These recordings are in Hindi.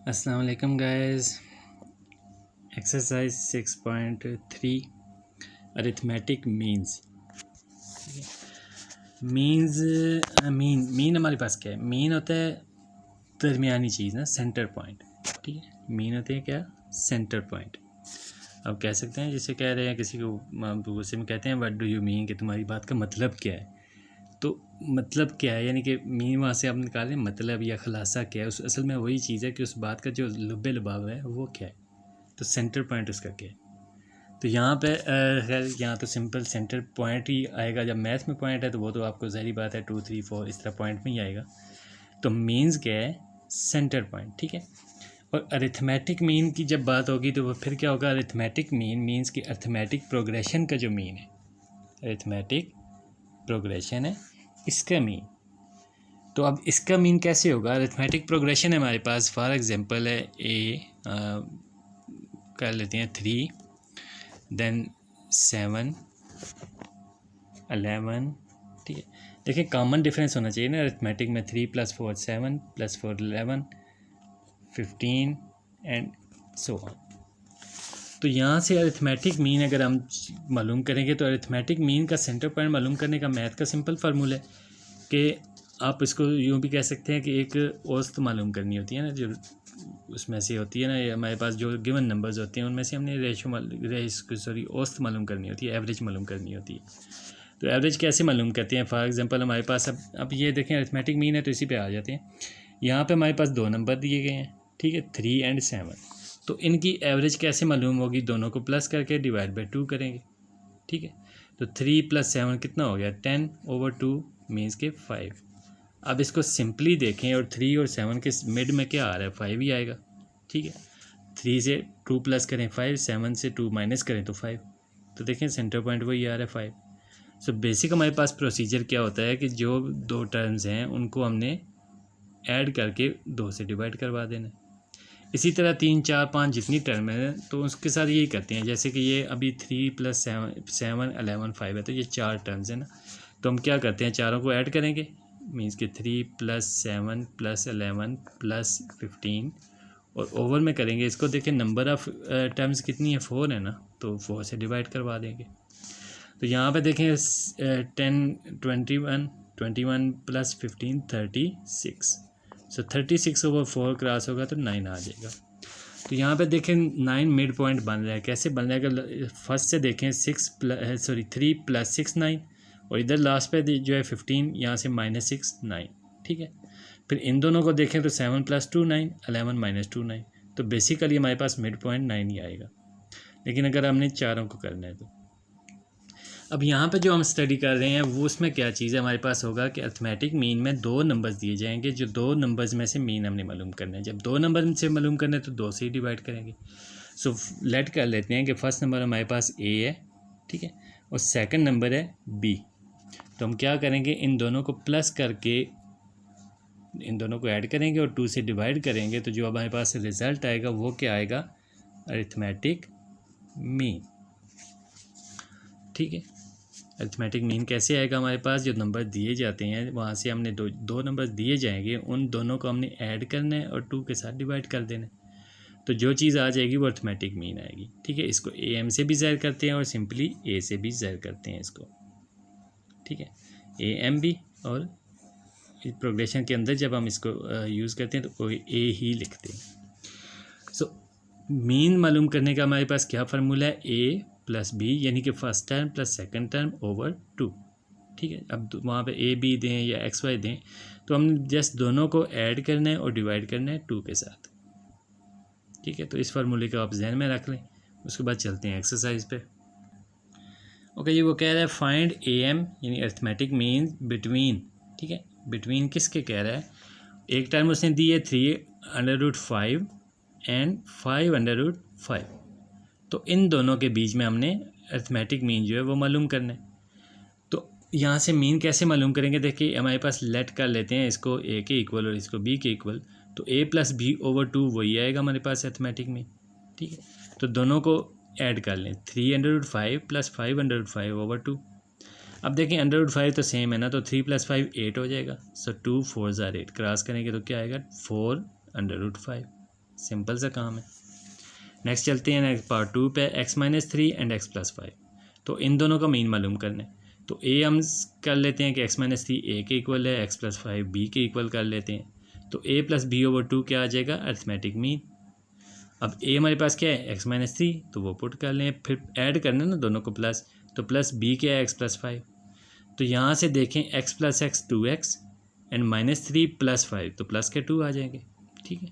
अस्सलाम वालेकुम guys. Exercise 6.3 arithmetic means. Mean हमारे पास क्या है? मीन होता है दरमियानी चीज़ ना, सेंटर पॉइंट। ठीक है, मीन होते हैं क्या? Centre point. अब कह सकते हैं, जिसे कह रहे हैं किसी को गुस्से में कहते हैं व्हाट डू यू मीन, कि तुम्हारी बात का मतलब क्या है। तो मतलब क्या है, यानी कि मीन वहाँ से आप निकालें मतलब या खुलासा क्या है। उस असल में वही चीज़ है कि उस बात का जो लुब्बे लुबाव है वो क्या है, तो सेंटर पॉइंट उसका क्या है। तो यहाँ पे खैर यहाँ तो सिंपल सेंटर पॉइंट ही आएगा। जब मैथ में पॉइंट है तो वो तो आपको ज़ाहिर बात है 2, 3, 4 इस तरह पॉइंट में ही आएगा। तो मीन्स क्या है? Centre point. ठीक है। और अरिथमेटिक मीन की जब बात होगी तो वो फिर क्या होगा? अरिथमेटिक मीन मीन्स की अरिथमेटिक प्रोग्रेशन का जो मीन है, अरिथमेटिक प्रोग्रेशन है इसका मीन। तो अब इसका मीन कैसे होगा? अरिथमेटिक प्रोग्रेशन है हमारे पास, फॉर एग्जांपल है कर लेते हैं 3, देन 7, 11। ठीक है, देखिए कॉमन डिफरेंस होना चाहिए ना अरिथमेटिक में। 3 + 4 7 + 4 11 15 एंड सो ऑन। तो यहाँ से अरिथमेटिक मीन अगर हम मालूम करेंगे तो अरिथमेटिक मीन का सेंटर पॉइंट मालूम करने का मैथ का सिंपल फार्मूला है कि आप इसको यूँ भी कह सकते हैं कि एक औसत मालूम करनी होती है ना, जो उसमें से होती है ना, हमारे पास जो गिवन नंबर्स होते हैं उनमें से हमने औसत मालूम करनी होती है, एवरेज मालूम करनी होती है। तो एवरेज कैसे मालूम करते हैं? फॉर एग्जांपल हमारे पास अब ये देखें अरिथमेटिक मीन है तो इसी पे आ जाते हैं। यहाँ पे हमारे पास 2 नंबर दिए गए हैं, ठीक है, 3 और 7। तो इनकी एवरेज कैसे मालूम होगी? दोनों को प्लस करके डिवाइड बाई 2 करेंगे। ठीक है, तो 3 + 7 कितना हो गया? 10/2 मीन्स के 5। अब इसको सिंपली देखें और 3 और 7 के मिड में क्या आ रहा है? 5 ही आएगा। ठीक है, 3 से 2 प्लस करें 5, 7 से 2 माइनस करें तो 5। तो देखें सेंटर पॉइंट वही आ रहा है 5। सो बेसिक हमारे पास प्रोसीजर क्या होता है कि जो 2 टर्म्स हैं उनको हमने ऐड करके 2 से डिवाइड करवा देना। इसी तरह 3, 4, 5 जितनी टर्म है तो उसके साथ यही करते हैं। जैसे कि ये अभी 3 + 7 11 5 है, तो ये 4 टर्म्स है ना, तो हम क्या करते हैं? चारों को ऐड करेंगे, मीन्स कि 3 + 7 + 11 + 15 और ओवर में करेंगे इसको। देखें नंबर ऑफ़ टर्म्स कितनी है? 4 है ना, तो 4 से डिवाइड करवा देंगे। तो यहाँ पे देखें 10 21 21 + 15 36। सो 36/4 क्रॉस होगा तो 9 आ जाएगा। तो यहाँ पे देखें 9 मिड पॉइंट बन रहा है। कैसे बन रहा है? अगर फर्स्ट से देखें 3 + 6 9, और इधर लास्ट पे जो है 15, यहाँ से -6 9। ठीक है, फिर इन दोनों को देखें तो 7 + 2 9, 11 - 2 9। तो बेसिकली हमारे पास मिड पॉइंट 9 ही आएगा। लेकिन अगर हमने चारों को करना है तो अब यहाँ पे जो हम स्टडी कर रहे हैं वो उसमें क्या चीज़ है? हमारे पास होगा कि अरिथमेटिक मीन में 2 नंबर्स दिए जाएंगे, जो 2 नंबर्स में से मीन हमने मालूम करना है। जब 2 नंबर से मालूम करना है तो 2 से ही डिवाइड करेंगे। सो लेट कर लेते हैं कि फर्स्ट नंबर हमारे पास ए है, ठीक है, और सेकंड नंबर है बी। तो हम क्या करेंगे? इन दोनों को प्लस करके इन दोनों को ऐड करेंगे और 2 से डिवाइड करेंगे, तो जो हमारे पास रिज़ल्ट आएगा वो क्या आएगा? Arithmetic mean. ठीक है, अरिथमेटिक मीन कैसे आएगा? हमारे पास जो नंबर दिए जाते हैं वहाँ से हमने दो नंबर दिए जाएंगे, उन दोनों को हमने ऐड करना है और 2 के साथ डिवाइड कर देना है। तो जो चीज़ आ जाएगी वो अरिथमेटिक मीन आएगी। ठीक है, इसको AM से भी ज़ाहिर करते हैं और सिंपली A से भी ज़ाहिर करते हैं इसको। ठीक है, AM भी, और प्रोग्रेशन के अंदर जब हम इसको यूज़ करते हैं तो A ही लिखते हैं। सो मीन मालूम करने का हमारे पास क्या फार्मूला है? A + B, यानी कि first term + second term over 2। ठीक है, अब वहाँ पे A B दें या XY दें, तो हम जस्ट दोनों को ऐड करना है और डिवाइड करना है 2 के साथ। ठीक है, तो इस फार्मूले को आप जहन में रख लें। उसके बाद चलते हैं एक्सरसाइज पे। ओके जी, वो कह रहा है फाइंड AM यानी अरिथमेटिक मीन बिटवीन। ठीक है, बिटवीन किसके कह रहा है? एक टर्म उसने दी है 3√5 एंड 5√5। तो इन दोनों के बीच में हमने अरिथमेटिक मीन जो है वो मालूम करना है। तो यहाँ से मीन कैसे मालूम करेंगे? देखिए हमारे पास लेट कर लेते हैं इसको A के इक्वल और इसको B के इक्वल, तो A + B/2 वही आएगा हमारे पास अरिथमेटिक में। ठीक है, तो दोनों को ऐड कर लें, 3√5 + 5√5/2। अब देखें √5 तो सेम है ना, तो 3 + 5 8 हो जाएगा। सो 2 4 8 क्रॉस करेंगे तो क्या आएगा? 4√5। सिंपल सा काम है। नेक्स्ट चलते हैं नेक्स्ट पार्ट 2 पे, x-3 एंड x+5। तो इन दोनों का मीन मालूम करना है। तो ए हम कर लेते हैं कि x-3 ए के इक्वल है, x+5 बी के इक्वल कर लेते हैं। तो a + b/2 क्या आ जाएगा, अरिथमेटिक मीन। अब a हमारे पास क्या है, x-3, तो वो पुट कर लें, फिर ऐड करना है ना दोनों को प्लस, तो प्लस b क्या है, x+5। तो यहाँ से देखें x + x 2x एंड -3 + 5, तो प्लस के 2 आ जाएंगे, ठीक है।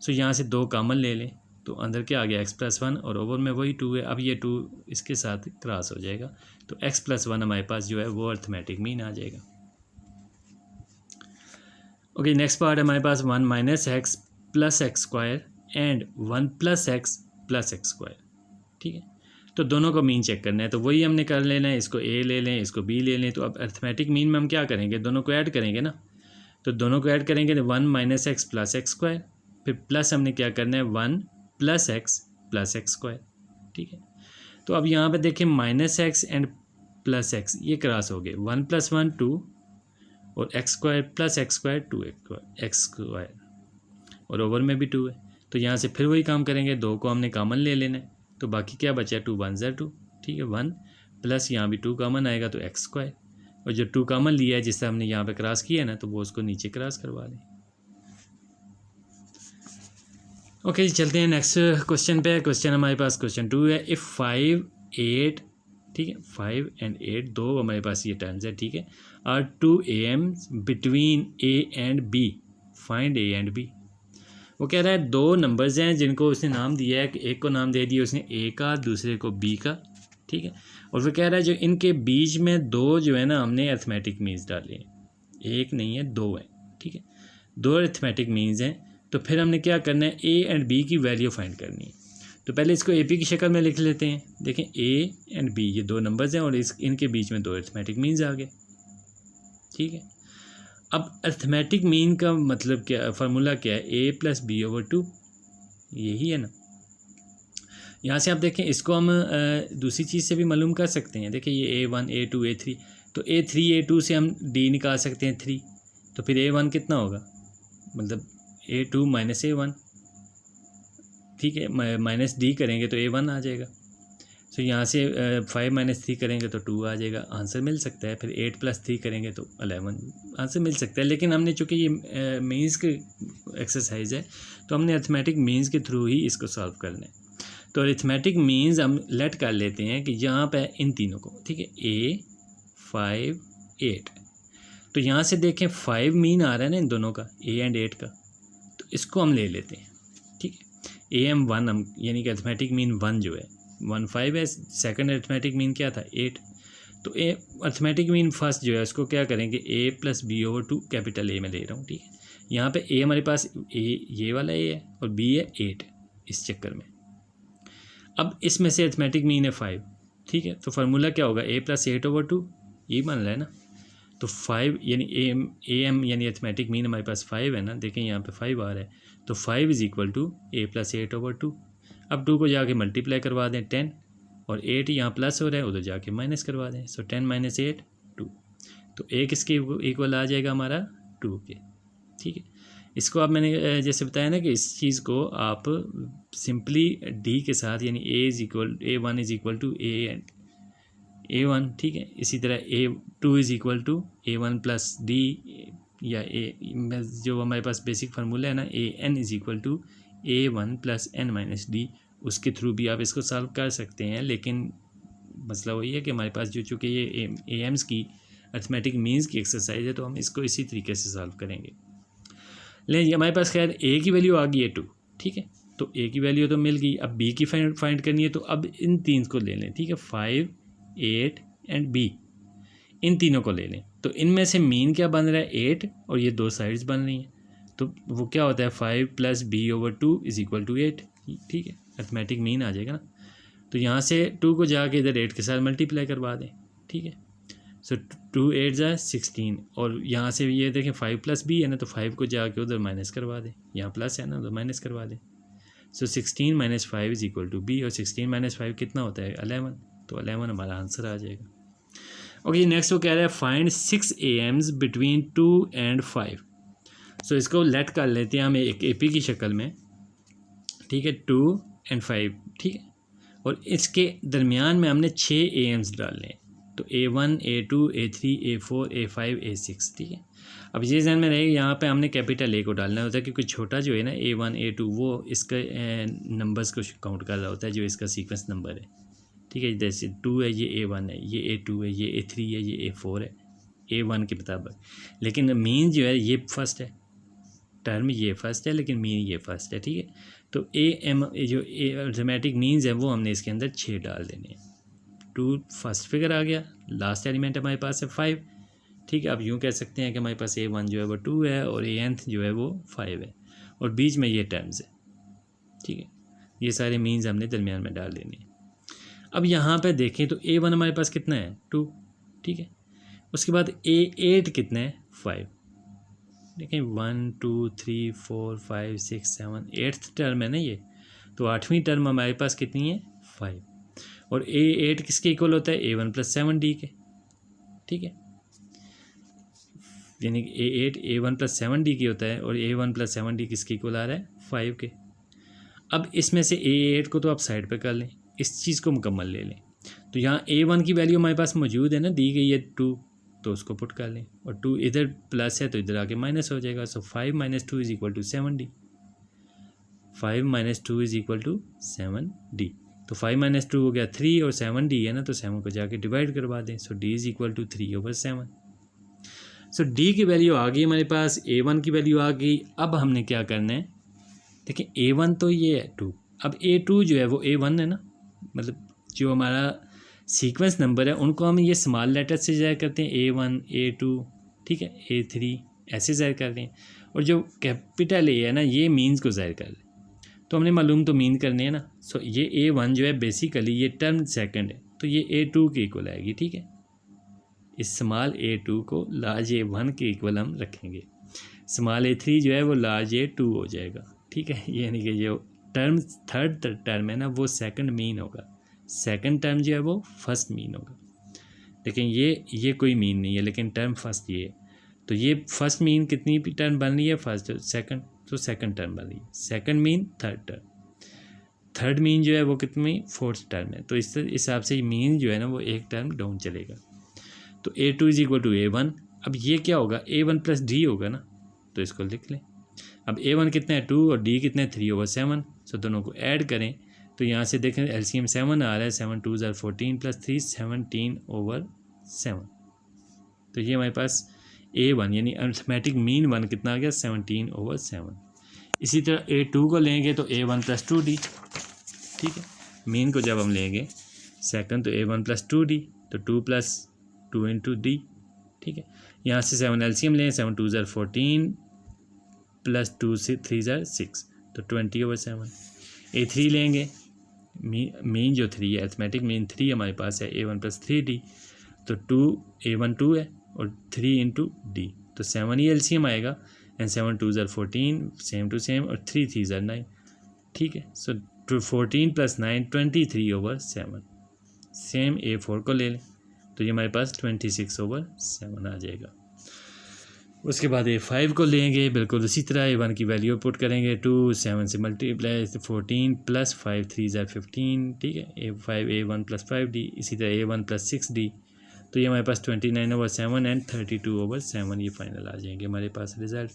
सो यहाँ से 2 कॉमन ले लें, तो अंदर क्या आ गया, x+1 और ओवर में वही 2 है। अब ये 2 इसके साथ क्रॉस हो जाएगा, तो x+1 हमारे पास जो है वो अरिथमेटिक मीन आ जाएगा। ओके, नेक्स्ट पार्ट हमारे पास 1 - x + x² and 1 + x + x², ठीक है। तो दोनों को मीन चेक करना है, तो वही हमने कर लेना है। इसको a ले लें, इसको b ले लें। तो अब अरिथमेटिक मीन में हम क्या करेंगे, दोनों को ऐड करेंगे ना। तो दोनों को ऐड करेंगे तो 1 - x + x², फिर प्लस हमने क्या करना है 1 + x + x², ठीक है। तो अब यहाँ पे देखें -x एंड +x ये क्रॉस हो गए, 1 + 1 2 और x² + x² 2x² और ओवर में भी 2 है। तो यहाँ से फिर वही काम करेंगे, 2 को हमने कॉमन ले लेना है, तो बाकी क्या बचा, 2 1 = 2, ठीक है। 1 प्लस यहाँ भी 2 कॉमन आएगा तो x², और जो 2 कॉमन लिया है जिससे हमने यहाँ पे क्रॉस किया है ना, तो वो उसको नीचे क्रॉस करवा दें। ओके जी, चलते हैं नेक्स्ट क्वेश्चन पे। क्वेश्चन हमारे पास क्वेश्चन 2 है। इफ़ 5 8, ठीक है, 5 एंड 8 दो हमारे पास ये टर्म्स है, ठीक है, are 2 AMs between A and B, find A and B। वो कह रहा है 2 नंबर्स हैं जिनको उसने नाम दिया है, एक को नाम दे दिया उसने A का, दूसरे को B का, ठीक है। और वो कह रहा है जो इनके बीच में 2 जो है ना हमने अरिथमेटिक मीन्स डाले हैं, एक नहीं है 2 है, ठीक है, 2 अरिथमेटिक मीन्स हैं। तो फिर हमने क्या करना है, A एंड B की वैल्यू फाइंड करनी है। तो पहले इसको AP की शक्ल में लिख लेते हैं। देखें A एंड B ये 2 नंबर्स हैं और इनके बीच में 2 अरिथमेटिक मीन्स आ गए, ठीक है। अब अरिथमेटिक मीन का मतलब क्या, फार्मूला क्या है, A + b/2, यही है ना। यहाँ से आप देखें इसको हम दूसरी चीज़ से भी मालूम कर सकते हैं। देखिए ये A1 A2 A3, तो A3 A2 से हम D निकाल सकते हैं 3, तो फिर A1 कितना होगा, मतलब A2 - A1, ठीक है, -D करेंगे तो A1 आ जाएगा। तो यहाँ से 5 - 3 करेंगे तो 2 आ जाएगा, आंसर मिल सकता है। फिर 8 + 3 करेंगे तो 11 आंसर मिल सकता है। लेकिन हमने चूँकि ये मीन्स की एक्सरसाइज है, तो हमने अरिथमेटिक मीन्स के थ्रू ही इसको सॉल्व करना है। तो अरिथमेटिक मीन्स हम लेट कर लेते हैं कि यहाँ पे इन तीनों को, ठीक है, A 5 8, तो यहाँ से देखें 5 मीन आ रहा है ना इन दोनों का, A एंड 8 का, तो इसको हम ले लेते हैं, ठीक है। AM1 हम यानी कि अरिथमेटिक मीन 1 जो है 1 5 है, सेकंड अरिथमेटिक मीन क्या था 8। तो ए अरिथमेटिक मीन फर्स्ट जो है उसको क्या करेंगे, A + b/2 कैपिटल A में ले रहा हूँ, ठीक है। यहाँ पे A हमारे पास A ये वाला A है और B है 8 इस चक्कर में। अब इसमें से अरिथमेटिक मीन है 5, ठीक है। तो फार्मूला क्या होगा, A + 8/2, यही मान रहा है ना। तो 5 यानी AM यानी अरिथमेटिक मीन हमारे पास 5 है ना, देखें यहाँ पे 5 आ रहा है, तो 5 = A + 8/2। अब 2 को जाके मल्टीप्लाई करवा दें 10, और 8 यहाँ प्लस हो रहा है, उधर जाके माइनस करवा दें। सो 10 - 8 2, तो A किसके इक्वल आ जाएगा हमारा 2 के, ठीक है। इसको आप मैंने जैसे बताया ना कि इस चीज़ को आप सिंपली D के साथ यानी A1 = A एंड A1, ठीक है। इसी तरह A2 = A1 + D, या जो हमारे पास बेसिक फार्मूला है ना, AN = A1 + n - D, उसके थ्रू भी आप इसको सॉल्व कर सकते हैं। लेकिन मसला वही है कि हमारे पास जो चूँकि ये AMs की अरिथमेटिक मीन्स की एक्सरसाइज है, तो हम इसको इसी तरीके से सॉल्व करेंगे। लेकिन हमारे पास खैर A की वैल्यू आ गई है 2, ठीक है, तो A की वैल्यू तो मिल गई। अब B की फाइंड करनी है, तो अब इन तीन को ले लें, ठीक है, 5 8 एंड B, इन तीनों को ले लें। तो इनमें से मीन क्या बन रहा है 8, और ये 2 साइड्स बन रही हैं, तो वो क्या होता है 5 + b/2 = 8, ठीक है, अरिथमेटिक मीन आ जाएगा ना। तो यहाँ से 2 को जाके इधर 8 के साथ मल्टीप्लाई करवा दें, ठीक है। सो 2 8 = 16, और यहाँ से ये देखें 5 + b है ना, तो 5 को जाके उधर माइनस करवा दें, यहाँ प्लस है ना उधर माइनस करवा दें। सो 16 - 5 = b, और 16 - 5 कितना होता है 11, तो 11 हमारा आंसर आ जाएगा। ओके, नेक्स्ट वो कह रहा है फाइंड 6 AMs बिटवीन 2 and 5। सो इसको लेट कर लेते हैं हम एक AP की शक्ल में। ठीक है, 2 और 5, ठीक है। और इसके दरमियान में हमने 6 AMs डालने हैं, तो A1 A2 A3 A4 A5 A6, ठीक है। अब ये ध्यान में रहेगा, यहाँ पे हमने कैपिटल A को डालना होता है, क्योंकि छोटा जो है ना A1 A2 वो इसका नंबर्स को काउंट कर रहा होता है, जो इसका सीक्वेंस नंबर है, ठीक है। जैसे 2 है, ये A1 है, ये A2 है, ये A3 है, ये A4 है, A1 के मुताबिक। लेकिन मीन जो है ये फर्स्ट है, टर्म ये फर्स्ट है, लेकिन मीन ये फर्स्ट है, ठीक है। तो AM जो अर्थमेटिक मीन्स है वो हमने इसके अंदर 6 डाल देने हैं। 2 फर्स्ट फिगर आ गया, लास्ट एलिमेंट हमारे पास है 5, ठीक है। अब यूँ कह सकते हैं कि हमारे पास A1 जो है वो 2 है और Anth जो है वो 5 है, और बीच में ये टर्म्स है, ठीक है। ये सारे मीन्स हमने दरमियान में डाल देने हैं। अब यहाँ पे देखें तो A1 हमारे पास कितना है, 2, ठीक है। उसके बाद A8 कितना है, 5, देखें 1 2 3 4 5 6 7 8th टर्म है ना ये, तो 8वीं टर्म हमारे पास कितनी है, 5। और A8 किसके इक्वल होता है, A1 + 7D के, ठीक है। यानी कि A8 A1 + 7D की होता है, और A1 + 7D किसके इक्वल आ रहा है, 5 के। अब इसमें से A8 को तो आप साइड पे कर लें, इस चीज़ को मुकम्मल ले लें। तो यहाँ A1 की वैल्यू हमारे पास मौजूद है ना, दी गई है 2, तो उसको पुट कर लें, और 2 इधर प्लस है तो इधर आके माइनस हो जाएगा। सो 5 - 2 = 7D, 5 - 2 = 7D। तो 5 - 2 हो गया 3, और 7D है ना, तो 7 को जाके डिवाइड करवा दें। सो D = 3/7। सो D की वैल्यू आ गई हमारे पास, A1 की वैल्यू आ गई। अब हमने क्या करना है, देखिए A1 तो ये है 2, अब A2 जो है वो A1 है ना, मतलब जो हमारा सीक्वेंस नंबर है उनको हम ये स्मॉल लेटर से ज़ाहिर करते हैं, A1 A2, ठीक है, A3 ऐसे ज़ाहिर कर रहे हैं। और जो कैपिटल A है ना, ये मीन्स को ज़ाहिर कर रहे हैं, तो हमने मालूम तो मीन करने हैं ना। सो ये A1 जो है बेसिकली ये टर्म सेकंड है, तो ये A2 के इक्वल आएगी, ठीक है। इस स्मॉल A2 को लार्ज A1 के इक्वल हम रखेंगे, स्मॉल A3 जो है वो लार्ज A2 हो जाएगा, ठीक है। यानी कि जो टर्म थर्ड टर्म है ना वो सेकंड मीन होगा, सेकंड टर्म जो है वो फर्स्ट मीन होगा। लेकिन ये कोई मीन नहीं है, लेकिन टर्म फर्स्ट ये है, तो ये फर्स्ट मीन कितनी टर्म बन रही है, फर्स्ट सेकंड, तो सेकंड टर्म बन रही है, second mean third term, third mean जो है वो कितनी, फोर्थ टर्म है। तो इस हिसाब से मीन जो है ना वो एक टर्म डाउन चलेगा। तो A2 = A1। अब ये क्या होगा, A1 + D होगा ना, तो इसको लिख लें। अब A1 कितना है 2 और D कितना है 3/7। सो दोनों को ऐड करें तो यहाँ से देखें LCM 7 आ रहा है, 7 2 = 14 + 3 17/7। तो ये हमारे पास A1 यानी अर्थमेटिक मीन 1 कितना आ गया, 17/7। इसी तरह A2 को लेंगे तो A1 + 2D, ठीक है। मीन को जब हम लेंगे सेकंड, तो A1 + 2D, तो 2 + 2 × D, ठीक है। यहाँ से 7 LCM लें, 7 2 = 14 + 2 से 3 = 6, तो 20/7। A3 लेंगे, मीन जो 3 है, अर्थमेटिक मीन 3 हमारे पास है, A1 + 3D, तो 2 A1 2 है और 3 × D, तो 7 ही LCM आएगा। एंड 7 2 = 14, सेम टू सेम, और 3 3 = 9, ठीक है। सो 14 + 9 23/7। सेम A4 को ले लें, तो ये हमारे पास 26/7 आ जाएगा। उसके बाद A5 को लेंगे, बिल्कुल उसी तरह A1 की वैल्यू पुट करेंगे, 2 7 से मल्टीप्लाई 14 + 5 3 = 15, ठीक है। A5 A1 + 5D, इसी तरह A1 + 6D, तो ये हमारे पास 29/7 एंड 32/7 ये फाइनल आ जाएंगे हमारे पास रिज़ल्ट।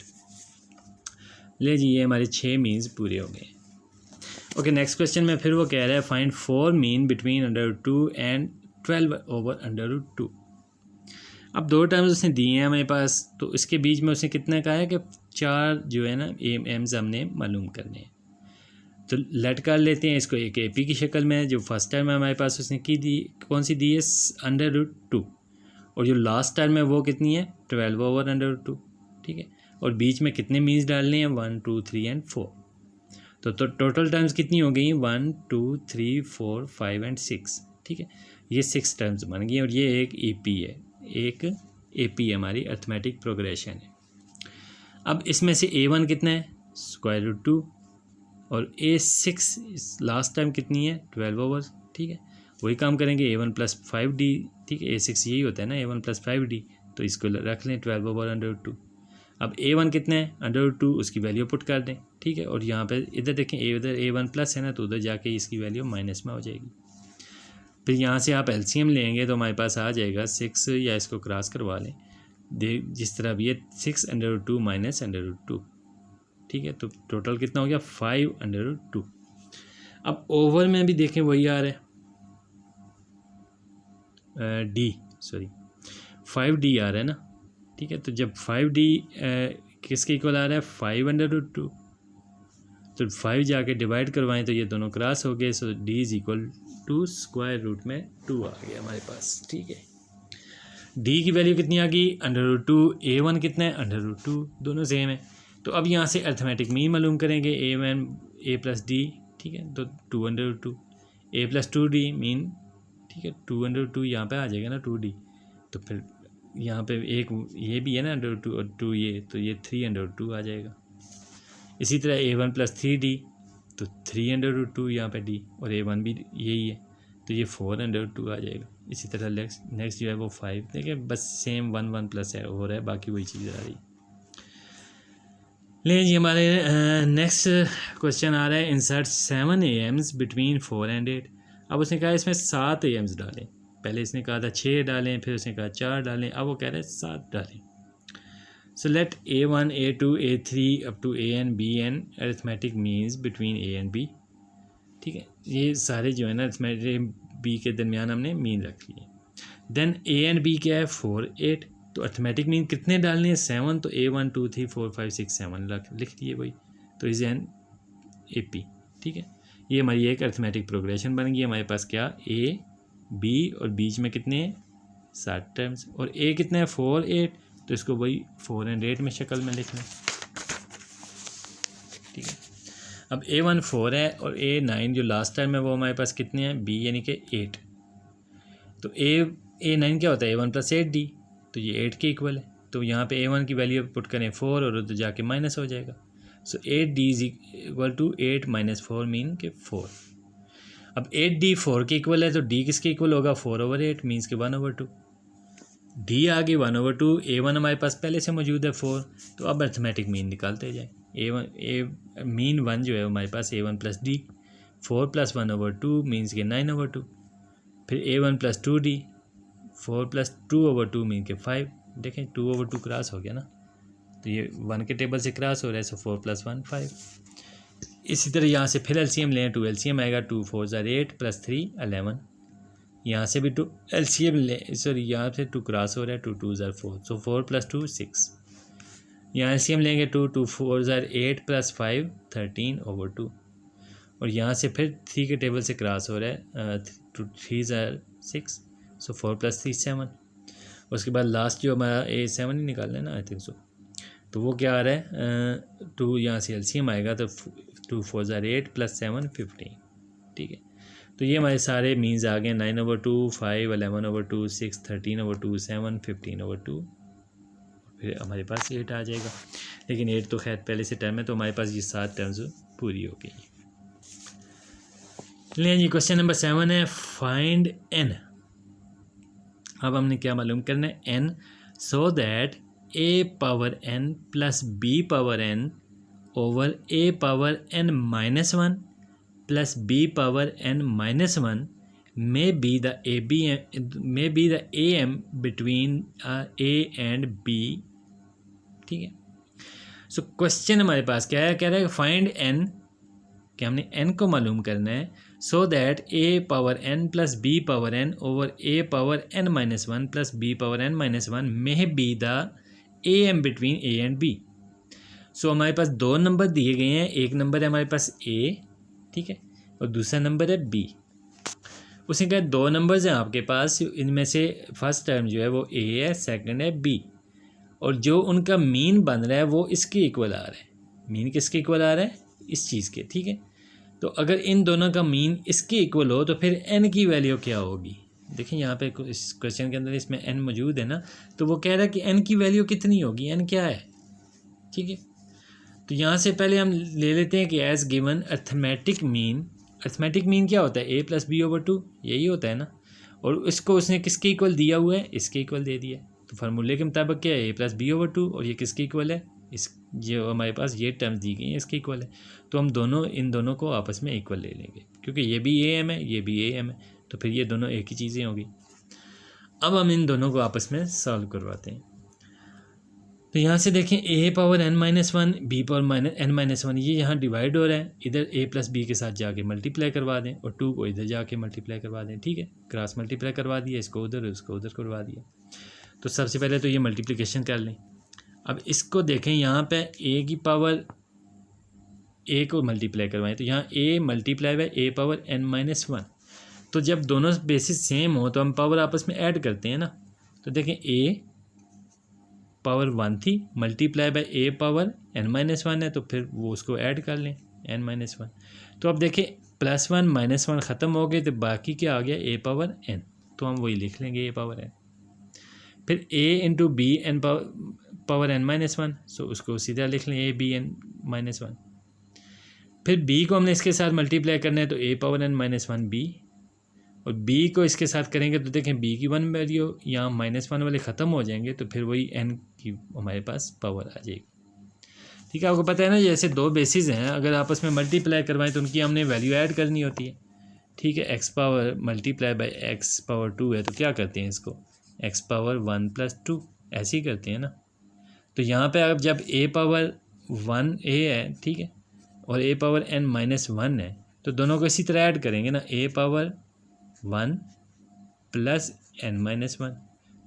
ले जी, ये हमारे 6 मीन्स पूरे हो गए। ओके, नेक्स्ट क्वेश्चन में फिर वो कह रहा है फाइंड 4 मीन बिटवीन √2 एंड 12/√2। अब 2 टर्म्स उसने दिए हैं हमारे पास, तो इसके बीच में उसने कितना कहा है कि 4 जो है ना एम्स हमने मालूम करने हैं। तो लेट कर लेते हैं इसको एक AP की शक्ल में। जो फर्स्ट टर्म है हमारे पास उसने की दी, कौन सी दी है, √2, और जो लास्ट टर्म है वो कितनी है, 12/√2, ठीक है। और बीच में कितने मीन्स डालने हैं, 1 2 3 एंड 4। तो टोटल टर्म्स कितनी हो गई, 1 2 3 4 5 एंड 6, ठीक है। ये 6 टर्म्स बन गई, और ये एक AP है, एक AP हमारी अर्थमेटिक प्रोग्रेशन है। अब इसमें से A1 कितना है, √2, और A6 लास्ट टाइम कितनी है, 12/, ठीक है। वही काम करेंगे, A1 + 5D, ठीक है। A6 यही होता है ना, A1 + 5D, तो इसको रख लें 12/√2। अब A1 कितने हैं, √2, उसकी वैल्यू पुट कर दें, ठीक है। और यहाँ पे इधर देखें इधर A1 प्लस है ना, तो उधर जाके इसकी वैल्यू माइनस में हो जाएगी। फिर यहाँ से आप एलसीएम लेंगे तो हमारे पास आ जाएगा 6, या इसको क्रॉस करवा लें जिस तरह भी ये 6 √2 माइनस √2, ठीक है। तो टोटल कितना हो गया 5 √2। अब ओवर में भी देखें वही आ रहा है D 5D आ रहा है ना, ठीक है। तो जब 5D किसके इक्वल आ रहा है 5 √2, तो 5 जाके डिवाइड करवाएं तो ये दोनों क्रॉस हो गए। So D is equal to square root में 2 आ गया हमारे पास, ठीक है। D की वैल्यू कितनी आ गई √2, A1 कितना है √2, दोनों सेम है। तो अब यहाँ से अर्थमेटिक मीन मालूम करेंगे A1 A प्लस D, ठीक है। तो 2 √2 A प्लस 2D मीन, ठीक है। 2 √2 यहाँ पे आ जाएगा ना 2D, तो फिर यहाँ पे एक ये भी है ना √2 और 2 ये, तो ये 3 √2 आ जाएगा। इसी तरह A1 प्लस 3D, तो 3 √2 यहाँ पे D, और A1 भी यही है, तो ये 4 √2 आ जाएगा। इसी तरह नेक्स्ट जो है वो 5, देखिए बस सेम 1 1 प्लस है हो रहा है, बाकी वही चीज़ आ रही। लेकिन जी हमारे नेक्स्ट क्वेश्चन आ रहा है इंसर्ट 7 AMs बिटवीन 4 and 8। अब उसने कहा इसमें 7 AMs डालें, पहले इसने कहा था 6 डालें, फिर उसने कहा 4 डालें, अब वो कह रहे हैं 7 डालें। So let A1 A2 A3 up to AN BN arithmetic means between A and B, ठीक है। ये सारे जो है ना अरिथमेटिक B के दरमियान हमने मीन रख लिए। देन A and B क्या है 4 8, तो अरिथमेटिक मीन कितने डालने हैं 7, तो A1 2 3 4 5 6 7 लिख दिए भाई, तो इज एन AP, ठीक है। ये हमारी एक अरिथमेटिक प्रोग्रेशन बन गई। हमारे पास क्या A B और बीच में कितने हैं 7 टर्म्स, और A कितना है 4 8, तो इसको वही 4 and 8 में शक्ल में लिख लें, ठीक है। अब A1 4 है और A9 जो लास्ट टर्म है वो हमारे पास कितने हैं B यानी कि 8, तो A9 क्या होता है A1 प्लस 8D, तो ये 8 के इक्वल है। तो यहाँ पे A1 की वैल्यू पुट करें 4 और उधर जाके माइनस हो जाएगा। So 8D is equal to 8 minus 4 mean के 4। अब 8D 4 के इक्वल है, तो D किसके इक्वल होगा 4/8 मीन्स के 1/2। D आ गई 1/2, A1 हमारे पास पहले से मौजूद है 4, तो अब अर्थमेटिक मीन निकालते जाए। मीन 1 जो है हमारे पास A1 plus D, 4 plus 1/2 means के 9/2, फिर A1 plus 2D 4 plus 2/2 mean के 5। देखें 2/2 क्रॉस हो गया ना, तो ये 1 के टेबल से क्रॉस हो रहा है, सो 4 प्लस 1 5। इसी तरह यहाँ से फिर एलसीएम लें, 2 एलसीएम आएगा, 2 4 8 प्लस 3 11। यहाँ से भी 2 एलसीएम लें, सॉरी यहाँ से 2 क्रॉस हो रहा है, 2 2 4, सो 4 प्लस 2 6। यहाँ एलसीएम लेंगे 2 2 4 8 प्लस 5 13/2, और यहाँ से फिर 3 के टेबल से क्रॉस हो रहा है, 2 3 6, सो 4 प्लस 3 7। उसके बाद लास्ट जो हमारा A7 ही निकालना है ना, आई थिंक सो, तो वो क्या आ रहा है 2 यहाँ से एलसीएम आएगा, तो 2 4 8 प्लस 7 15, ठीक है। तो ये हमारे सारे मीन्स आ गए 9/2 5 11/2 6 13/2 7 15/2, फिर हमारे पास 8 आ जाएगा। लेकिन 8 तो खैर पहले से टर्म है, तो हमारे पास ये 7 टर्म्स पूरी हो गई। लें जी क्वेश्चन नंबर 7 है फाइंड n। अब हमने क्या मालूम करना है n, so that a⁻n plus b⁻n over a⁻n minus 1 plus b⁻n minus 1 may be the am between a and b, ठीक है। सो क्वेश्चन हमारे पास क्या है, कह रहा है फाइंड n, कि हमने n को मालूम करना है, so that a⁻n plus b⁻n over a⁻n minus 1 plus b⁻n minus 1 may be the am between a and b। सो हमारे पास 2 नंबर दिए गए हैं, एक नंबर है हमारे पास a, ठीक है, और दूसरा नंबर है b। उसने कहा 2 नंबर्स हैं आपके पास, इनमें से फर्स्ट टर्म जो है वो a है, सेकंड है b, और जो उनका मीन बन रहा है वो इसके इक्वल आ रहा है। मीन किसके इक्वल आ रहा है, इस चीज़ के, ठीक है। तो अगर इन दोनों का मीन इसके इक्वल हो तो फिर n की वैल्यू क्या होगी। देखें यहाँ पे इस क्वेश्चन के अंदर इसमें n मौजूद है ना, तो वो कह रहा है कि n की वैल्यू कितनी होगी, n क्या है, ठीक है। तो यहाँ से पहले हम ले लेते हैं कि एज गिवन अर्थमेटिक मीन क्या होता है a प्लस b/2, यही होता है ना, और इसको उसने किसके इक्वल दिया हुआ है, इसके इक्वल दे दिया है। तो फार्मूले के मुताबिक क्या है a प्लस b/2, और ये किसके इक्वल है इस जो हमारे पास ये टर्म्स दी गई हैं इसके इक्वल है, तो हम दोनों इन दोनों को आपस में इक्वल ले लेंगे, क्योंकि ये भी ए एम है, ये भी ए एम है, तो फिर ये दोनों एक ही चीज़ें होगी। अब हम इन दोनों को आपस में सॉल्व करवाते हैं। तो यहाँ से देखें A power n minus one, B power n minus one, ये यहाँ डिवाइड हो रहा है, इधर a प्लस बी के साथ जाके मल्टीप्लाई करवा दें और 2 को इधर जाके मल्टीप्लाई करवा दें। ठीक है, क्रॉस मल्टीप्लाई करवा दिया, इसको उधर उसको उधर करवा दिया। तो सबसे पहले तो ये मल्टीप्लिकेशन कर लें। अब इसको देखें, यहाँ पे a की पावर a को मल्टीप्लाई करवाएं, तो यहाँ a multiply by a power n minus one. तो जब दोनों बेसिस सेम हो तो हम पावर आपस में ऐड करते हैं ना। तो देखें a पावर वन थी, multiply by A power n minus one है, तो फिर वो उसको ऐड कर लें n माइनस वन। तो अब देखें प्लस वन माइनस वन ख़त्म हो गए, तो बाकी क्या आ गया a पावर n, तो हम वही लिख लेंगे a पावर n। फिर a into B n power n minus one, so उसको सीधा लिख लें a b n minus one. फिर b को हमने इसके साथ मल्टीप्लाई करना है, तो a power n minus one b, और b को इसके साथ करेंगे तो देखें b की वन वैल्यू यहाँ माइनस वन वाले ख़त्म हो जाएंगे, तो फिर वही n की हमारे पास पावर आ जाएगी। ठीक है, आपको पता है ना, जैसे दो बेसिस हैं, अगर आपस में मल्टीप्लाई करवाएं तो उनकी हमने वैल्यू ऐड करनी होती है। ठीक है, x power multiply by x power two है, तो क्या करते हैं इसको x power one plus two, ऐसे ही करते हैं ना। तो यहाँ पर अब जब a पावर वन a है, ठीक है, और a power n minus one है, तो दोनों को इसी तरह ऐड करेंगे ना, a power one plus n minus one.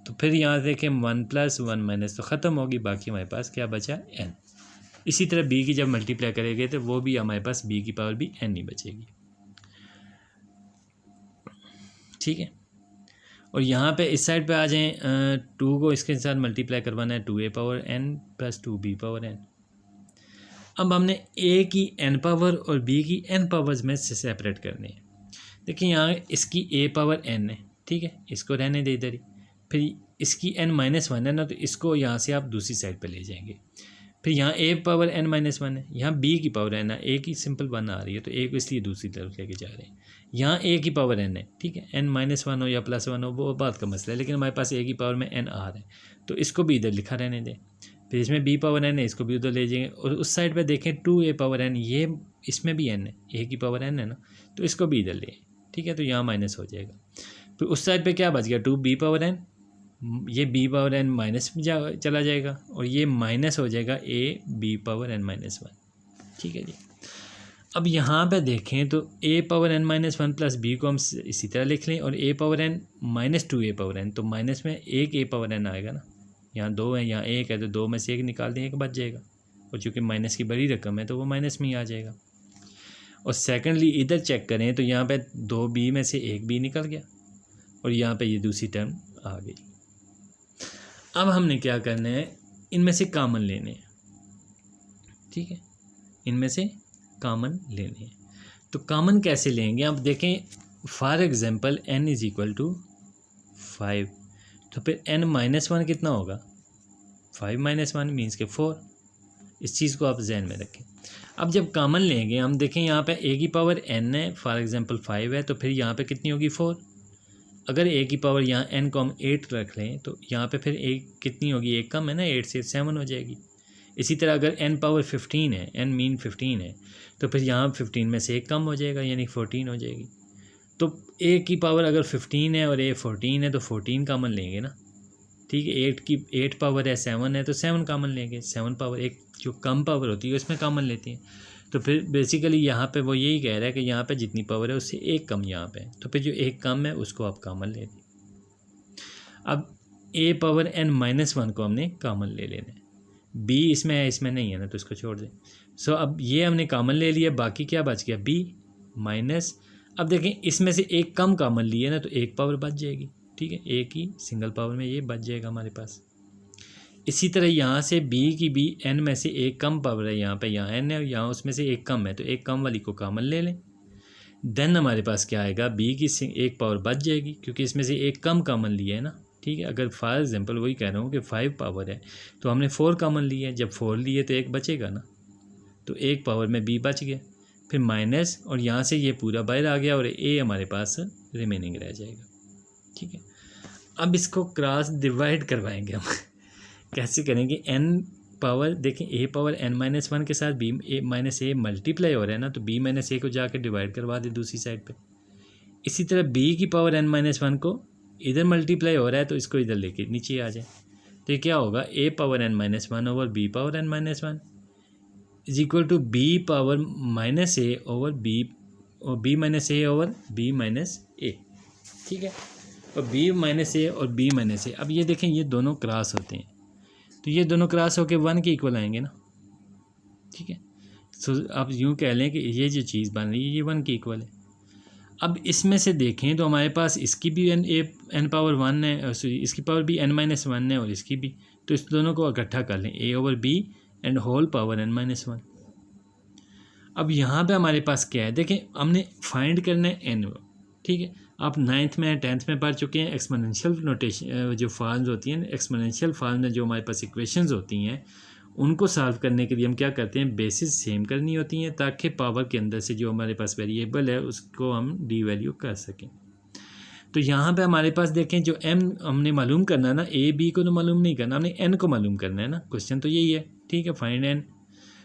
तो फिर यहाँ देखें वन प्लस वन माइनस तो ख़त्म होगी, बाकी हमारे पास क्या बचा n। इसी तरह b की जब मल्टीप्लाई करेंगे तो वो भी हमारे पास b की पावर भी n ही बचेगी। ठीक है, और यहाँ पे इस साइड पे आ जाएं, टू को इसके साथ मल्टीप्लाई करवाना है, 2a power n plus 2b power n। अब हमने a की n पावर और b की n पावर्स में से सेपरेट करनी है। देखिए यहाँ इसकी a पावर n है, ठीक है, इसको रहने दे इधर ही। फिर इसकी n माइनस वन है ना, तो इसको यहाँ से आप दूसरी साइड पे ले जाएंगे। फिर यहाँ a power n minus one है, यहाँ b की पावर n है, a की सिंपल वन आ रही है, तो a को इसलिए दूसरी तरफ लेके जा रहे हैं। यहाँ a की पावर n है, ठीक है, n माइनस वन हो या प्लस वन हो वो बात का मसला है, लेकिन हमारे पास a की पावर में n आ रहा है, तो इसको भी इधर लिखा रहने दें। फिर इसमें b पावर n है, इसको भी उधर ले जाएंगे, और उस साइड पर देखें 2a पावर n, ये इसमें भी n है, a की पावर n है ना, तो इसको भी इधर ले। ठीक है, तो यहाँ माइनस हो जाएगा। फिर उस साइड पे क्या बच गया, 2b पावर n, ये b पावर n माइनस चला जाएगा, और ये माइनस हो जाएगा a b power n minus one. ठीक है जी। अब यहाँ पे देखें तो a power n minus one plus b को हम इसी तरह लिख लें, और a power n minus 2a power n, तो माइनस में एक a पावर n आएगा ना, यहाँ दो है यहाँ एक है, तो दो में से एक निकाल दें, एक बच जाएगा, और चूँकि माइनस की बड़ी रकम है तो वो माइनस में ही आ जाएगा। और सेकेंडली इधर चेक करें तो यहाँ पे 2b में से एक b निकल गया, और यहाँ पे ये दूसरी टर्म आ गई। अब हमने क्या करना है, इनमें से कॉमन लेने हैं। ठीक है, इनमें से कॉमन लेने हैं। तो कॉमन कैसे लेंगे, आप देखें for example n is equal to 5, तो फिर n माइनस वन कितना होगा, 5 माइनस वन मीन्स के 4। इस चीज़ को आप जहन में रखें। अब जब कॉमन लेंगे हम देखें यहाँ पे a की पावर n है, फॉर एग्जांपल 5 है, तो फिर यहाँ पे कितनी होगी 4। अगर a की पावर यहाँ n को हम 8 रख लें तो यहाँ पे फिर a कितनी होगी, एक कम है ना, 8 से 7 हो जाएगी। इसी तरह अगर n पावर 15 है, n मीन 15 है, तो फिर यहाँ 15 में से एक कम हो जाएगा, यानी 14 हो जाएगी। तो a की पावर अगर 15 है और a 14 है तो 14 कॉमन लेंगे ना। ठीक है, 8 पावर है 7 है तो 7 कॉमन लेंगे। 7 पावर एक जो कम पावर होती है उसमें कॉमन लेते हैं। तो फिर बेसिकली यहाँ पे वो यही कह रहा है कि यहाँ पे जितनी पावर है उससे एक कम यहाँ पे है, तो फिर जो एक कम है उसको आप कॉमन ले लें। अब a power n minus one को हमने कॉमन ले लेना है, b इसमें है इसमें नहीं है ना, तो इसको छोड़ दें। सो अब ये हमने कॉमन ले लिया, बाकी क्या बच गया b माइनस। अब देखें इसमें से एक कम कॉमन लिए ना तो एक पावर बच जाएगी। ठीक है, एक ही सिंगल पावर में ये बच जाएगा हमारे पास। इसी तरह यहाँ से b की b n में से एक कम पावर है, यहाँ पे यहाँ n है और यहाँ उसमें से एक कम है, तो एक कम वाली को कॉमन ले लें। देन हमारे पास क्या आएगा, b की एक पावर बच जाएगी क्योंकि इसमें से एक कम कॉमन लिया है ना। ठीक है, अगर फॉर एग्जांपल वही कह रहा हूँ कि 5 पावर है तो हमने 4 कॉमन लिए, जब 4 लिए तो एक बचेगा ना, तो एक पावर में b बच गया, फिर माइनस, और यहाँ से ये पूरा बाहर आ गया और a हमारे पास रिमेनिंग रह जाएगा। ठीक है, अब इसको क्रॉस डिवाइड करवाएंगे हम कैसे करेंगे, n पावर देखें A power n minus one के साथ B A minus A multiply हो रहा है ना, तो बी माइनस ए को जाकर डिवाइड करवा दे दूसरी साइड पे। इसी तरह बी की पावर एन माइनस वन को इधर मल्टीप्लाई हो रहा है तो इसको इधर लेके नीचे आ जाए, तो ये क्या होगा, A power n minus one over B power n minus one is equal to B power minus A over B और B minus A over B minus A. ठीक है, और बी माइनस ए और बी माइनस ए, अब ये देखें ये दोनों क्रॉस होते हैं, तो ये दोनों क्रॉस होकर वन के इक्वल आएंगे ना। ठीक है, सो आप यूँ कह लें कि ये जो चीज़ बन रही है ये वन के इक्वल है। अब इसमें से देखें तो हमारे पास इसकी भी एन पावर वन है, इसकी पावर भी एन माइनस वन है और इसकी भी, तो इस दोनों को इकट्ठा कर लें, A over B and whole power n minus one. अब यहाँ पे हमारे पास क्या है, देखें हमने फाइंड करना है एन। ठीक है, आप 9th में 10th में पढ़ चुके हैं एक्सपोनेंशियल नोटेशन जो फॉर्म्स होती हैं, एक्सपोनेंशियल फॉर्म में जो हमारे पास इक्वेशंस होती हैं उनको सॉल्व करने के लिए हम क्या करते हैं, बेसिस सेम करनी होती हैं ताकि पावर के अंदर से जो हमारे पास वेरिएबल है उसको हम डी वैल्यू कर सकें। तो यहाँ पे हमारे पास देखें जो एम हमने मालूम करना है ना, ए बी को तो मालूम नहीं करना, हमने एन को मालूम करना है ना, क्वेश्चन तो यही है। ठीक है, फाइंड एन।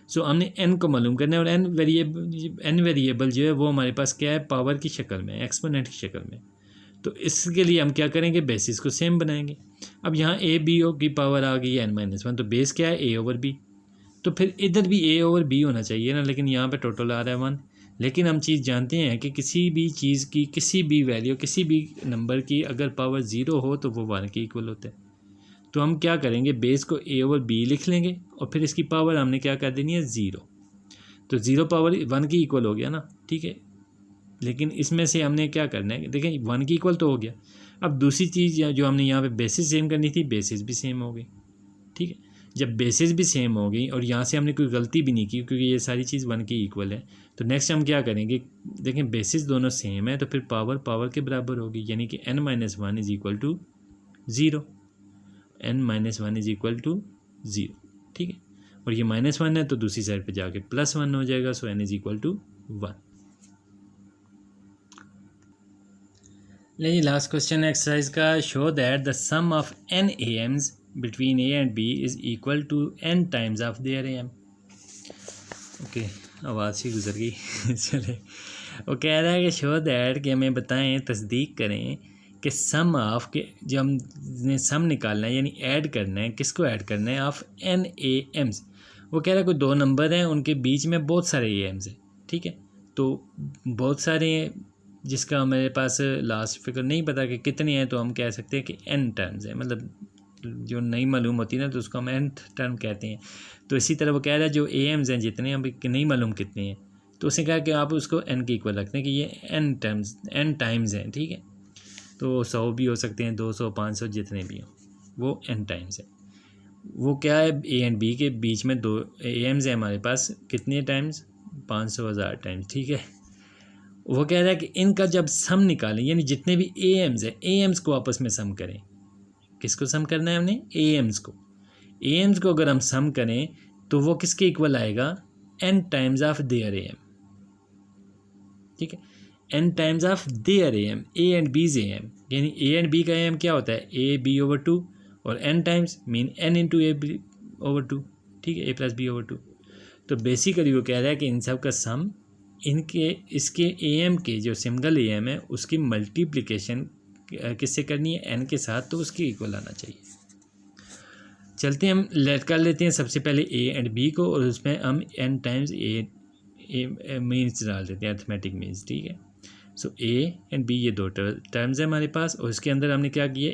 सो हमने एन को मालूम करना है और एन वेरिएबल जो है वो हमारे पास क्या है, पावर की शक्ल में, एक्सपोनेंट की शक्ल में। तो इसके लिए हम क्या करेंगे, बेसिस को सेम बनाएंगे। अब यहाँ ए बी की पावर आ गई है एन माइनस वन, तो बेस क्या है, ए ओवर बी, तो फिर इधर भी ए ओवर बी होना चाहिए ना, लेकिन यहाँ पे टोटल आ रहा है वन। लेकिन हम चीज़ जानते हैं कि किसी भी चीज़ की किसी भी वैल्यू किसी भी नंबर की अगर पावर ज़ीरो हो तो वो वन के इक्वल होता है। तो हम क्या करेंगे, बेस को ए ओवर बी लिख लेंगे और फिर इसकी पावर हमने क्या कर देनी है, ज़ीरो। तो ज़ीरो पावर वन की इक्वल हो गया ना। ठीक है, लेकिन इसमें से हमने क्या करना है, देखें वन की इक्वल तो हो गया। अब दूसरी चीज़ जो हमने यहाँ पे बेसिस सेम करनी थी, बेसिस भी सेम हो गई। ठीक है, जब बेसिस भी सेम हो गई और यहाँ से हमने कोई गलती भी नहीं की क्योंकि ये सारी चीज़ वन की इक्वल है, तो नेक्स्ट हम क्या करेंगे, देखें बेसिस दोनों सेम है तो फिर पावर पावर के बराबर होगी, यानी कि n minus one is equal to zero, n minus one is equal to zero. ठीक है, और ये माइनस वन है तो दूसरी साइड पे जाके प्लस वन हो जाएगा, so n is equal to one. लेकिन लास्ट क्वेश्चन एक्सरसाइज का, show that the sum of n AMs between A and B is equal to n times of their AM। Okay, आवाज़ ही गुजर गई चले, वो कह रहा है कि शो दैट, कि हमें बताएं, तस्दीक करें कि सम ऑफ के जो हमने सम निकालना है यानी ऐड करना है, किसको ऐड करना है, ऑफ n AMs। वो कह रहा है कोई दो नंबर हैं उनके बीच में बहुत सारे AMs हैं। ठीक है, तो बहुत सारे जिसका हमारे पास लास्ट फिगर नहीं पता कि कितने हैं, तो हम कह सकते हैं कि n टर्म्स है, मतलब जो नहीं मालूम होती ना तो उसको हम nth टर्म कहते हैं। तो इसी तरह वो कह रहा है जो AMs हैं जितने, हम नहीं मालूम कितने हैं, तो उसने कहा कि आप उसको n के इक्वल रखते हैं कि ये n टाइम्स हैं। ठीक है, तो 100 भी हो सकते हैं, 200 500 जितने भी हों, वो n टाइम्स है। वो क्या है, A एंड B के बीच में दो AMs हैं हमारे पास, कितने टाइम्स, 500 1000 टाइम्स। ठीक है, वो कह रहा है कि इनका जब सम निकालें, यानी जितने भी AMs हैं, AMs को आपस में सम करें। किसको सम करना है हमने, AMs को। AMs को अगर हम सम करें तो वो किसके इक्वल आएगा, n times of their AM। ठीक है, n times of their AM, A and B's AM, यानी A एंड B का AM क्या होता है, A B ओवर टू, और n times mean n into A B over two. ठीक है, A plus B over two. तो बेसिकली वो कह रहा है कि इन सब का सम, इनके इसके AM के जो सिंगल AM है उसकी मल्टीप्लिकेशन किससे करनी है, n के साथ, तो उसके इक्वल आना चाहिए। चलते हैं हम लेट कर लेते हैं सबसे पहले A एंड B को, और उसमें हम n टाइम्स A मीन्स डाल देते हैं, अर्थमेटिक मीन्स। ठीक है, सो A एंड B ये दो टर्म्स है हमारे पास, और इसके अंदर हमने क्या किया,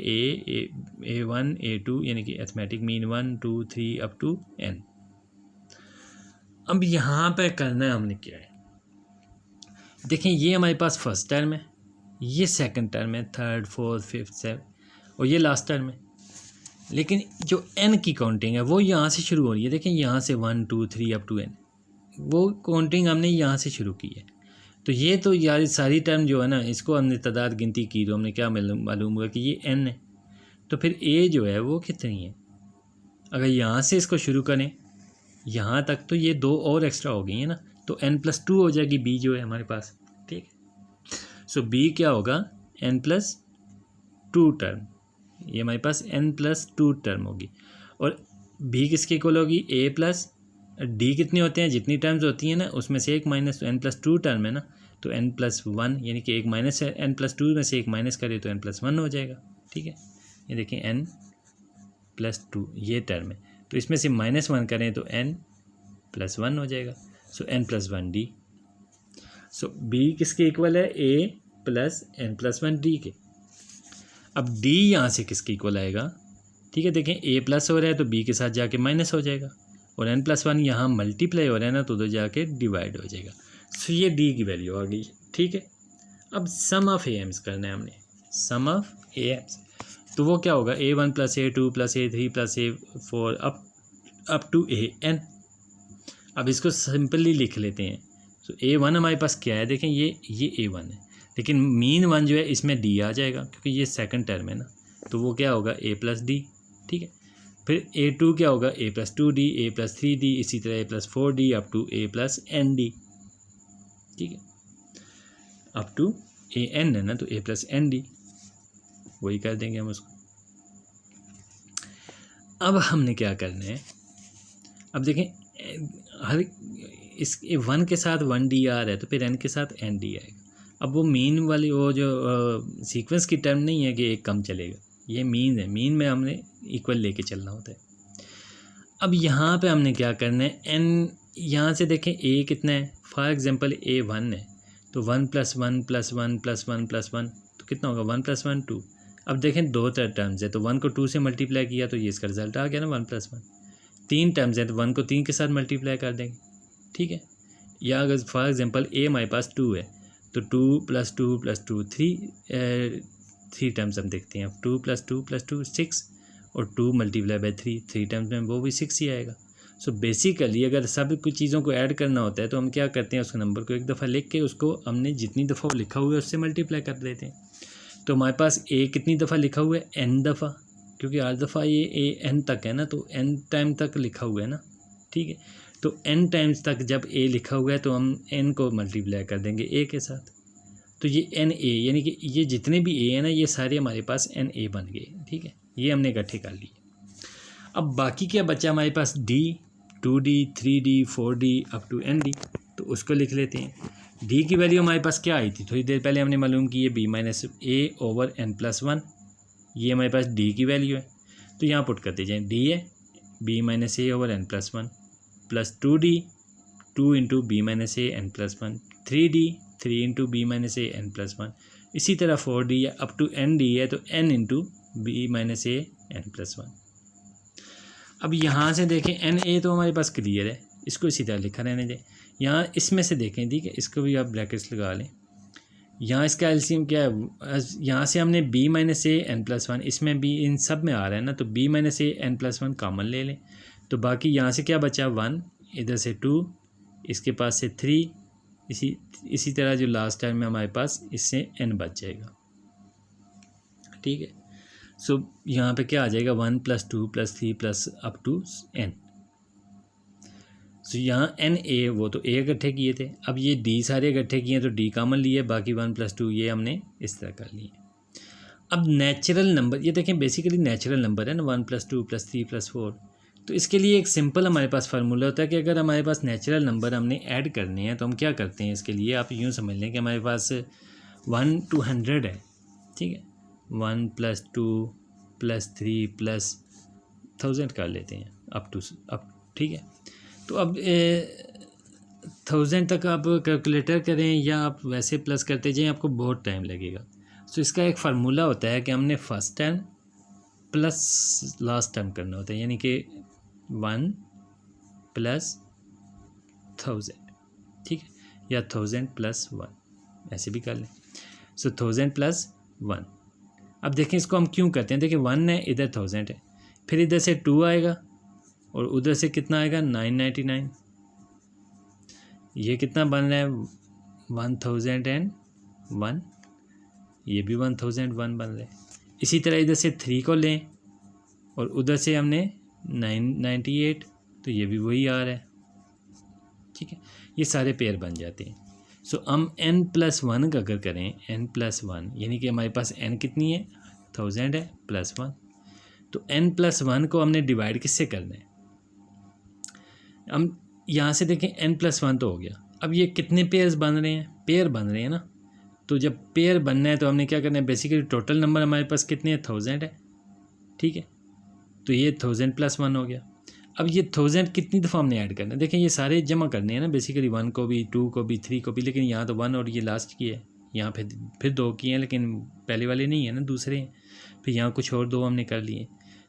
A1 A2 यानी कि arithmetic mean 1 2 3 up to n। अब यहाँ पर करना है हमने क्या है, देखें ये हमारे पास फर्स्ट टर्म है, ये सेकंड टर्म है, थर्ड फोर्थ फिफ्थ सेवन, और ये लास्ट टर्म है। लेकिन जो n की काउंटिंग है वो यहाँ से शुरू हो रही है, देखें यहाँ से 1 2 3 अप टू n, वो काउंटिंग हमने यहाँ से शुरू की है। तो ये तो यार सारी टर्म जो है ना, इसको हमने तादाद गिनती की तो हमने क्या मालूम हुआ कि ये n है, तो फिर a जो है वो कितनी है। अगर यहाँ से इसको शुरू करें यहाँ तक तो ये दो और एक्स्ट्रा हो गई है ना, तो n+2 हो जाएगी b जो है हमारे पास। ठीक है, सो b क्या होगा, n+2 टर्म, ये हमारे पास n+2 टर्म होगी। और बी किसके इक्वल होगी, ए प्लस डी कितनी होते हैं, जितनी टर्म्स होती हैं ना उसमें से एक माइनस, तो एन प्लस टू टर्म है ना, तो एन प्लस वन, यानी कि एक माइनस है, एन प्लस टू में से एक माइनस करे तो एन प्लस वन हो जाएगा। ठीक है, ये देखिए एन प्लस टू ये टर्म है, तो इसमें से माइनस वन करें तो एन प्लस वन हो जाएगा। So n plus one D. So B किसके इक्वल है, A plus n plus one D के। अब डी यहाँ से किसके इक्वल आएगा, ठीक है, देखें ए प्लस हो रहा है तो बी के साथ जाके माइनस हो जाएगा, और एन प्लस वन यहाँ मल्टीप्लाई हो रहा है ना तो उधर जाके डिवाइड हो जाएगा। सो ये डी की वैल्यू आ गई। ठीक है, अब सम ऑफ ए एम्स करना है हमने, सम ऑफ ए एम्स, तो वो क्या होगा, A one plus A two plus A three plus A four up to A n. अब इसको सिंपली लिख लेते हैं। तो ए वन हमारे पास क्या है, देखें ये ए वन है, लेकिन मीन वन जो है इसमें डी आ जाएगा क्योंकि ये सेकंड टर्म है ना, तो वो क्या होगा ए प्लस डी। ठीक है, फिर ए टू क्या होगा, A plus two D, A plus three D, इसी तरह A plus four D up to A plus n D. ठीक है, अप टू ए एन है ना, तो ए प्लस एन डी, वही कर देंगे हम उसको। अब हमने क्या करना है, अब देखें हर इस वन के साथ वन डी आ रहा है तो फिर एन के साथ एन डी आएगा। अब वो मीन वाली वो जो सीक्वेंस की टर्म नहीं है कि एक कम चलेगा, ये मीन है, मीन में हमने इक्वल लेके चलना होता है। अब यहाँ पे हमने क्या करना है, एन यहाँ से देखें ए कितना है, फॉर एग्जांपल ए वन है तो one plus one plus one plus one plus one तो कितना होगा, वन प्लस वन टू। अब देखें दो टर्म्स है तो वन को टू से मल्टीप्लाई किया तो ये इसका रिजल्ट आ गया ना वन प्लस वन। तीन टर्म्स है तो वन को तीन के साथ मल्टीप्लाई कर देंगे। ठीक है, या अगर फॉर एग्जांपल ए हमारे पास टू है तो two plus two three terms हम देखते हैं। टू प्लस टू सिक्स, और to multiply by three terms में वो भी सिक्स ही आएगा। सो बेसिकली अगर सब कुछ चीज़ों को ऐड करना होता है तो हम क्या करते हैं, उसके नंबर को एक दफ़ा लिख के उसको हमने जितनी दफ़ा लिखा हुआ है उससे मल्टीप्लाई कर देते हैं। तो हमारे पास ए कितनी दफ़ा लिखा हुआ है, एन दफ़ा, क्योंकि हर दफ़ा ये ए एन तक है ना, तो एन टाइम तक लिखा हुआ है ना। ठीक है, तो एन टाइम्स तक जब ए लिखा हुआ है तो हम एन को मल्टीप्लाई कर देंगे ए के साथ, तो ये एन ए, यानी कि ये जितने भी ए है ना ये सारे हमारे पास एन ए बन गए। ठीक है, ये हमने इकट्ठे कर लिए। अब बाकी क्या बचा हमारे पास, D, two D, three D, four D up to n D, तो उसको लिख लेते हैं। डी की वैल्यू हमारे पास क्या आई थी, थोड़ी देर पहले हमने मालूम की, ये B minus A over n plus one, ये हमारे पास डी की वैल्यू है। तो यहाँ पुट करते जाएँ, डी है B minus A over n plus one, plus two D, two into B minus A n plus one, three D, three into B minus A n plus one, इसी तरह फोर डी है अप टू एन डी है तो n into B minus A n plus one. अब यहाँ से देखें एन ए तो हमारे पास क्लियर है, इसको इसी तरह लिखा रहने दें। यहाँ इसमें से देखें, ठीक है, इसको भी आप ब्रैकेट्स लगा लें। यहाँ इसका एलसीएम क्या है, यहाँ से हमने B minus A n plus one, इसमें भी इन सब में आ रहा है ना, तो B minus A n plus one common ले लें, तो बाकी यहाँ से क्या बचा, वन, इधर से टू, इसके पास से थ्री, इसी तरह जो लास्ट टाइम में हमारे पास इससे एन बच जाएगा। ठीक है, सो यहाँ पे क्या आ जाएगा, one plus two plus three plus up to n. So यहाँ एन ए वो तो ए इकट्ठे किए थे, अब ये डी सारे इकट्ठे किए तो डी कॉमन लिए, बाकी वन प्लस टू ये हमने इस तरह कर लिए। अब नेचुरल नंबर, ये देखें बेसिकली नेचुरल नंबर है ना, one plus two plus three plus four, तो इसके लिए एक सिंपल हमारे पास फार्मूला होता है कि अगर हमारे पास नेचुरल नंबर हमने ऐड करने हैं तो हम क्या करते हैं, इसके लिए आप यूँ समझ लें कि हमारे पास 1 to 100 है। ठीक है, 1 प्लस 2 प्लस 3 प्लस 1000 कर लेते हैं अप। ठीक है, तो अब 1000 तक आप कैलकुलेटर करें या आप वैसे प्लस करते जाएं, आपको बहुत टाइम लगेगा। सो इसका एक फार्मूला होता है कि हमने first term plus last term करना होता है, यानी कि 1 प्लस 1000, ठीक है, या 1000 प्लस 1 ऐसे भी कर लें। सो 1000 प्लस 1। अब देखें इसको हम क्यों करते हैं, देखिए 1 है, इधर 1000 है, फिर इधर से 2 आएगा और उधर से कितना आएगा 999, ये कितना बन रहा है 1001, ये भी 1001 बन रहा है। इसी तरह इधर से 3 को लें और उधर से हमने 998, तो ये भी वही आ रहा है। ठीक है, ये सारे पेयर बन जाते हैं। सो हम n+1 का अगर करें, n+1 यानी कि हमारे पास n कितनी है 1000 है +1, तो n+1 को हमने डिवाइड किससे करना है, हम यहाँ से देखें n+1 तो हो गया। अब ये कितने पेयर्स बन रहे हैं? पेयर बन रहे हैं ना। तो जब पेयर बनना है तो हमने क्या करना है, बेसिकली टोटल नंबर हमारे पास कितने हैं, 1000 है, ठीक है। तो ये 1000+1 हो गया। अब ये 1000 कितनी दफ़ा हमने ऐड करना है, देखें ये सारे जमा करने हैं ना, बेसिकली 1 को भी, 2 को भी, 3 को भी, लेकिन यहाँ तो 1 और ये लास्ट की है, यहाँ फिर 2 की हैं, लेकिन पहले वाले नहीं है ना, दूसरे हैं। फिर यहाँ कुछ और 2 हमने कर लिए।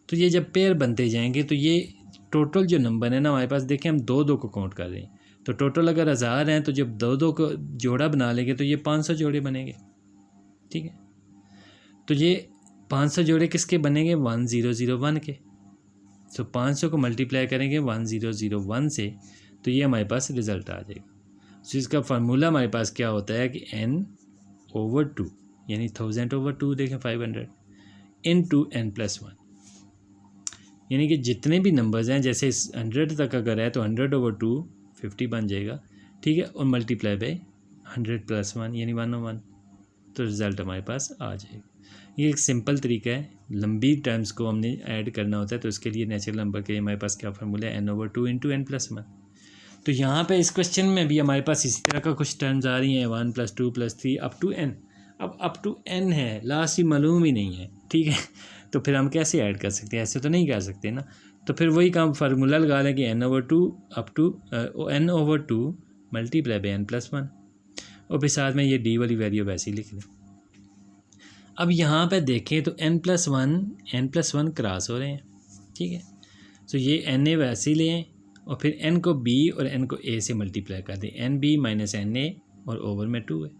तो ये जब पेयर बनते जाएंगे तो ये टोटल जो नंबर है ना हमारे पास, देखें हम 2 को काउंट कर रहे हैं, तो टोटल अगर 1000 हैं तो जब 2 को जोड़ा बना लेंगे तो ये 500 जोड़े बनेंगे, ठीक है। तो ये 500 जोड़े किसके बनेंगे, 1001 के। तो 500 को मल्टीप्लाई करेंगे 1001 से, तो ये हमारे पास रिज़ल्ट आ जाएगा। तो इसका फार्मूला हमारे पास क्या होता है कि n/2 यानी 1000/2, देखें 500 into n+1, यानी कि जितने भी नंबर्स हैं, जैसे 100 तक अगर है तो 100/2 50 बन जाएगा, ठीक है, और मल्टीप्लाई बाय 100+1 यानी 101, तो रिज़ल्ट हमारे पास आ जाएगा। ये एक सिंपल तरीका है, लंबी टर्म्स को हमने ऐड करना होता है, तो इसके लिए नेचुरल नंबर के हमारे पास क्या फार्मूला है, n/2 into n+1। तो यहाँ पे इस क्वेश्चन में भी हमारे पास इसी तरह का कुछ टर्म्स आ रही हैं, 1 + 2 + 3 अप टू n। अब अप टू n है, लास्ट ही मालूम ही नहीं है, ठीक है। तो फिर हम कैसे ऐड कर सकते हैं, ऐसे तो नहीं कर सकते ना। तो फिर वही काम फार्मूला लगा लें कि n/2 up to n/2 multiply by n+1, और फिर साथ में ये d वाली वैल्यू वैसे ही लिख लें। अब यहाँ पे देखें तो n+1 क्रॉस हो रहे हैं, ठीक है। तो ये na वैसे ही लें और फिर n को b और n को a से मल्टीप्लाई कर दें, nb - na और ओवर में 2 है।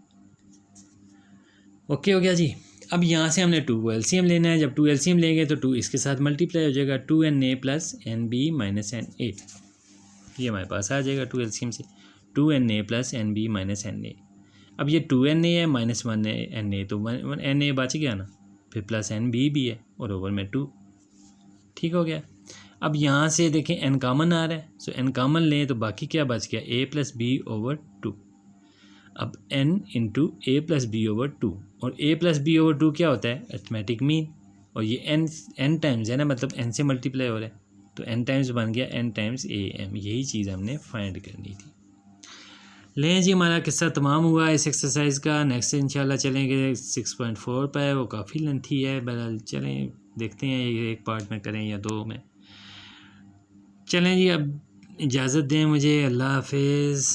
ओके हो गया जी। अब यहाँ से हमने 2 को एलसीएम लेना है, जब 2 एलसीएम लेंगे तो 2 इसके साथ मल्टीप्लाई हो जाएगा, 2na + nb - na, ये हमारे पास आ जाएगा 2 एलसीएम से, 2na + nb - na। अब ये 2na है -1na, तो 1na बच गया ना, फिर प्लस nb भी है और ओवर में 2, ठीक हो गया। अब यहाँ से देखें n कॉमन आ रहा है, सो n कॉमन लें तो बाकी क्या बच गया, a + b/2। अब n × a + b/2, और a + b/2 क्या होता है, अरिथमेटिक मीन, और ये n टाइम्स है ना, मतलब n से मल्टीप्लाई हो रहा है, तो n टाइम्स बन गया n टाइम्स am। यही चीज़ हमने फाइंड करनी थी। लें जी, हमारा किस्सा तमाम हुआ इस एक्सरसाइज का। नेक्स्ट इंशाल्लाह चलेंगे 6.4 पर, वो काफ़ी लेंथी है, बहरहाल चलें देखते हैं एक पार्ट में करें या 2 में। चलें जी, अब इजाज़त दें मुझे, अल्लाह हाफिज़।